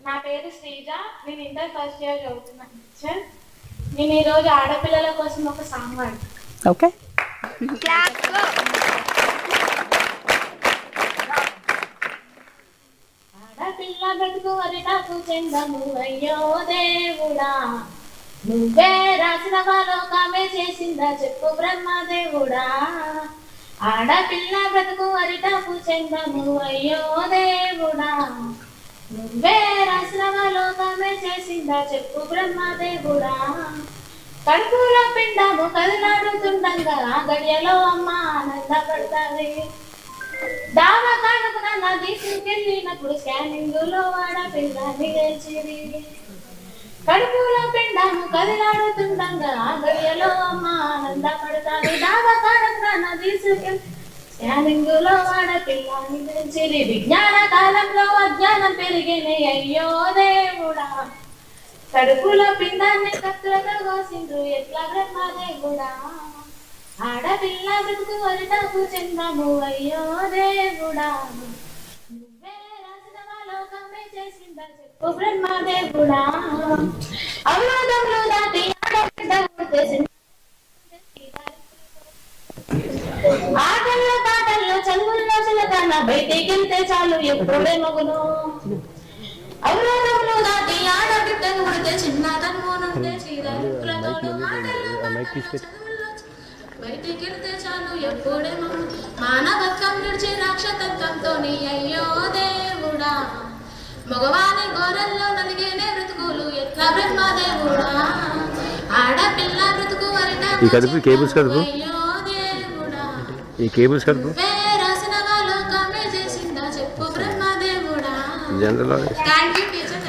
నా పేరు శ్రీజ. నేను ఇంటర్ ఫస్ట్ ఇయర్ చదువుతున్నాను టీచర్. నేను ఈరోజు ఆడపిల్లల కోసం ఒక సాంగ్ పాడుతాను. ఓకే. ఆడపిల్ల బ్రతుకు అరిటాకు చెందము అయ్యో దేవుడా, నువ్వే రాసిన లోకమే చేసిందా చెప్పు బ్రహ్మదేవుడా. ఆడపిల్ల బ్రతుకు అరిటాకు చెందము అయ్యో దేవుడా, నువ్వే రాసిన లోకమే చేసిందా చెప్పు బ్రహ్మదేవుడా. కడుపులో పిండము కదిలాడుతుండగా గడియలో అమ్మ ఆనందపడతాది. దావా కానుకు నన్ను తీసుకెళ్ళినప్పుడు స్కానింగ్ లో ఆడపిల్లని గెలిచిరి. కడుపులో పిండము కదిలాడుతుండగా గడియలో అమ్మ ఆనందపడతాది. దావా కానుకు నన్ను తీసుకెళ్ళి స్కానింగ్ లో ఆడపిల్లని గెలిచిరి. విజ్ఞాన కాలంలో అజ్ఞానం పెరిగిన అయ్యో దేవుడా, కడుపులో పిండాన్ని కత్తులతో కోసిండ్రు ఎట్లా బ్రహ్మదేవుడా. ఆడపిల్ల బ్రతుకు అరిటాకు చెందము అయ్యో దేవుడా, నువ్వే రాసిన లోకమే చేసిందా చెప్పు బ్రహ్మదేవుడా. అవరోధంలో దాటి ఆడబిడ్డ ఆటల్లో పాటల్లో చదువుల్లో చిలకన్న బయటికి వెళ్తే చాలు ఎప్పుడే మగును. అవరోధంలో దాటి ఆడబిడ్డను ఉడితే చిన్నదన్మోనుంటే చీరలతో బయటికి వెళ్తే చాలు ఎప్పుడే మగును. మానవత్వం విడిచి రాక్షతత్వంతో అయ్యో దేవుడా, మగవాని గోరల్లో నలిగేనే బ్రతుకులు ఎట్లా బ్రహ్మదేవుడా. ఆడపిల్ల బ్రతుకు అయ్యో దేవుడా, రాసిన లోకమే చేసిందా చెప్పు బ్రహ్మదేవుడా. General thank you teacher.